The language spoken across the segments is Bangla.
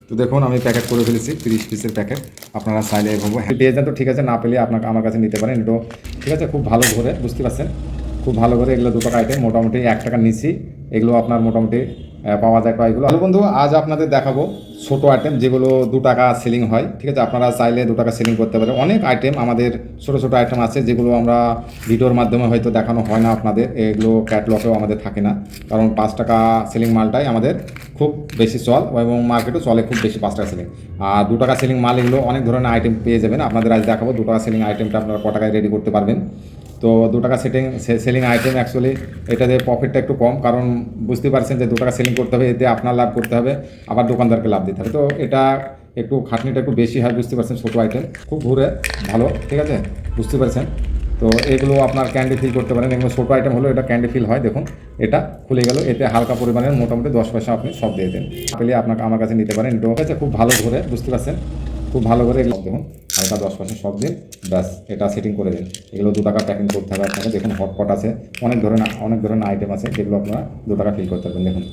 তো দেখুন আমি প্যাকেট করে ফেলেছি 30 পিসের প্যাকেট। আপনারা চাইলে এভাবে পেয়ে যান, তো ঠিক আছে, না পেলে আপনাকে আমার কাছে নিতে পারেন। এগুলো ঠিক আছে, খুব ভালো করে বুঝতে পারছেন, খুব ভালো করে এগুলো 2 টাকা আইটেম, মোটামুটি 1 টাকার নিচেই এগুলো আপনার মোটামুটি পাওয়া যায় কয়েকগুলো। হ্যালো বন্ধু, আজ আপনাদের দেখাবো ছোটো আইটেম যেগুলো 2 টাকা সেলিং হয়। ঠিক আছে, আপনারা চাইলে 2 টাকা সেলিং করতে পারেন। অনেক আইটেম আমাদের ছোটো ছোটো আইটেম আছে যেগুলো আমরা ভিডিওর মাধ্যমে হয়তো দেখানো হয় না আপনাদের, এগুলো ক্যাটলগেও আমাদের থাকে না, কারণ 5 টাকা সেলিং মালটাই আমাদের খুব বেশি চল এবং মার্কেটও চলে খুব বেশি 5 টাকা সেলিং। আর 2 টাকা সেলিং মাল এগুলো অনেক ধরনের আইটেম পেয়ে যাবেন। আপনাদের আজ দেখাবো 2 টাকা সেলিং আইটেমটা আপনারা ক টাকায় রেডি করতে পারবেন। তো 2 টাকা সেলিং আইটেম অ্যাকচুয়ালি এটাতে প্রফিটটা একটু কম, কারণ বুঝতে পারছেন যে 2 টাকা সেলিং করতে হবে, এতে আপনার লাভ করতে হবে, আবার দোকানদারকে লাভ দিতে হবে। তো এটা একটু খাটনিটা একটু বেশি হয়, বুঝতে পারছেন। ছোটো আইটেম খুব ঘুরে ভালো, ঠিক আছে, বুঝতে পারছেন। তো এগুলো আপনার ক্যান্ডি ফিল করতে পারেন। এগুলো ছোটো আইটেম হলো, এটা ক্যান্ডি ফিল হয়। দেখুন এটা খুলে গেল, এতে হালকা পরিমাণের মোটামুটি 10 পয়সা আপনি সব দিয়ে দেন, পেলে আপনাকে আমার কাছে নিতে পারেন। ঠিক আছে, খুব ভালো ঘুরে, বুঝতে পারছেন, খুব ভালো করে এগুলো দেখুন হালকা 10% সব দিন, ব্যাস এটা সেটিং করে দিন। এগুলো 2 টাকা প্যাকিং করতে হবে আপনাকে। দেখুন হটপট আছে, অনেক ধরনের আইটেম আছে যেগুলো আপনারা 2 টাকা ফিল করতে পারবেন। দেখুন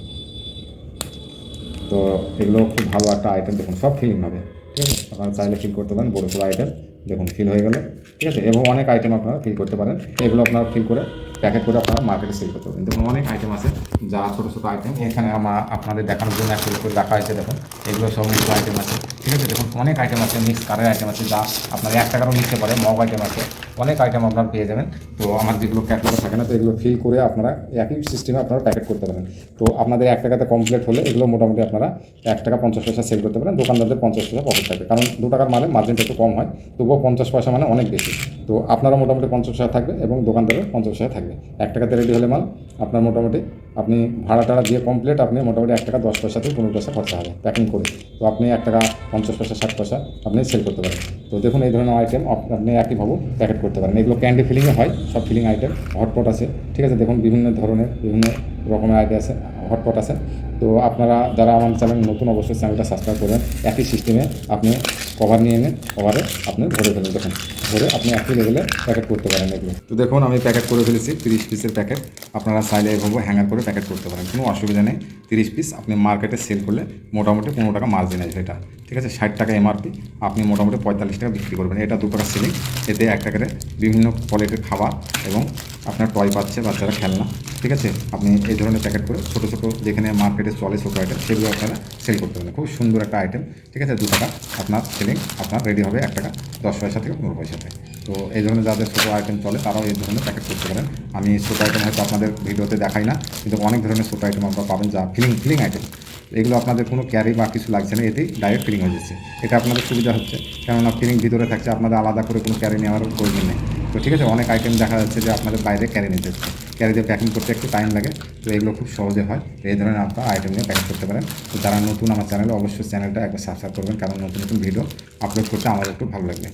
তো এগুলো খুব ভালো একটা আইটেম, দেখুন সব ফিলিং হবে। ঠিক আছে, আপনারা চাইলে ফিল করতে পারেন, বড় আইটেম দেখুন ফিল হয়ে গেল। ঠিক আছে, এবং অনেক আইটেম আপনারা ফিল করতে পারেন। এগুলো আপনারা ফিল করে প্যাকেট করে আপনারা মার্কেটে সেল করতে পারেন। দেখুন অনেক আইটেম আছে যা ছোটো ছোটো আইটেম, এখানে আপনাদের দেখানোর জন্য একটা করে রাখা হয়েছে। দেখুন এগুলো সব মিক্স আইটেম আছে। ঠিক আছে, দেখুন অনেক আইটেম আছে, মিক্স কারের আইটেম আছে যা আপনার 1 টাকারও নিতে পারে, মগ আইটেম আছে, অনেক আইটেম আপনারা পেয়ে যাবেন। তো আমার যেগুলো ক্যাটলগে থাকে না, তো এগুলো ফিল করে আপনারা একই সিস্টেমে আপনারা প্যাকেট করতে পারেন। তো আপনাদের 1 টাকাতে কমপ্লিট হলে এগুলো মোটামুটি আপনারা 1 টাকা 50 পয়সা সেল করতে পারেন। দোকানদারদের 50 পয়সা প্রফিট থাকবে, কারণ 2 টাকার মানে মার্জিনটা একটু কম হয়, তবুও 50 পয়সা মানে অনেক বেশি। তো আপনারা মোটামুটি 50 পয়সা থাকবে এবং দোকানদারের 50 পয়সা থাকবে। 1 টাকাতে রেডি হলে মাল আপনার মোটামুটি আপনি ভাড়া টাড়া দিয়ে কমপ্লিট আপনি মোটামুটি 1 টাকা 10 পয়সা থেকে 15 পয়সা খরচা হবে প্যাকিং করে। তো আপনি 1 টাকা 50 পয়সা 60 পয়সা আপনি সেল করতে পারেন। তো দেখুন এই ধরনের আইটেম আপনি একইভাবে প্যাকেট করতে পারেন। এগুলো ক্যান্ডি ফিলিংয়ে হয়, সব ফিলিং আইটেম। হটপট আছে, ঠিক আছে, দেখুন বিভিন্ন ধরনের বিভিন্ন রকমের আইটেম আছে, হটপট আছে। তো আপনারা যারা আমার চ্যানেল নতুন, অবশ্যই চ্যানেলটা সাবস্ক্রাইব করবেন। একই সিস্টেমে আপনি কভার নিয়ে এনে কভারে আপনি ধরে ফেলুন। দেখুন ধরে আপনি একই লেভেলে প্যাকেট করতে পারেন এগুলো। তো দেখুন আমি প্যাকেট করে ফেলেছি 30 পিসের প্যাকেট। আপনারা চাইলে এভাবে হ্যাঙ্গার করে প্যাকেট করতে পারেন, কোনো অসুবিধা নেই। 30 পিস আপনি মার্কেটে সেল করলে মোটামুটি 15 টাকা মার্জিন আছে এটা। ঠিক আছে, 60 টাকা এমআরপি, আপনি মোটামুটি 45 টাকা বিক্রি করবেন। এটা 2 টাকা সেলিং। এতে 1 টাকারে বিভিন্ন কোয়ালিটির খাবার এবং আপনার টয় পাচ্ছে বাচ্চারা খেলনা। ঠিক আছে, আপনি এই ধরনের প্যাকেট করে ছোটো ছোটো যেখানে মার্কেটে চলে ছোটো আইটেম, সেগুলো আপনারা সেল করতে পারেন। খুব সুন্দর একটা আইটেম। ঠিক আছে, 2 টাকা আপনার সেলিং, আপনার রেডি হবে 1 টাকা 10 পয়সা থেকে 15 পয়সাতে। তো এই ধরনের যাদের ছোটো আইটেম চলে তারাও এই ধরনের প্যাকেট করতে পারেন। আমি ছোটো আইটেম হয়তো আপনাদের ভিডিওতে দেখাই না, কিন্তু অনেক ধরনের ছোটো আইটেম আপনারা পাবেন যা ফিলিং আইটেম। এগুলো আপনাদের কোনো ক্যারি বা কিছু লাগছে না, এতেই ডাইরেক্ট ফিলিং হয়ে যাচ্ছে। এটা আপনাদের সুবিধা হচ্ছে, কেননা ফিলিং ভিতরে থাকছে, আপনাদের আলাদা করে কোনো ক্যারি নেওয়ার প্রয়োজন নেই। তো ঠিক আছে, অনেক আইটেম দেখা যাচ্ছে যে আপনাদের বাইরে ক্যারি নিতে হচ্ছে, ক্যারি দিয়ে প্যাকিং করতে একটু টাইম লাগে। তো এগুলো খুব সহজে হয়। তো এই ধরনের আপনারা আইটেম নিয়ে প্যাকিং করতে পারেন। তো যারা নতুন আমার চ্যানেলে, অবশ্যই চ্যানেলটা একবার সাবস্ক্রাইব করবেন, কারণ নতুন নতুন ভিডিও আপলোড করতে আমার একটু ভালো লাগবে।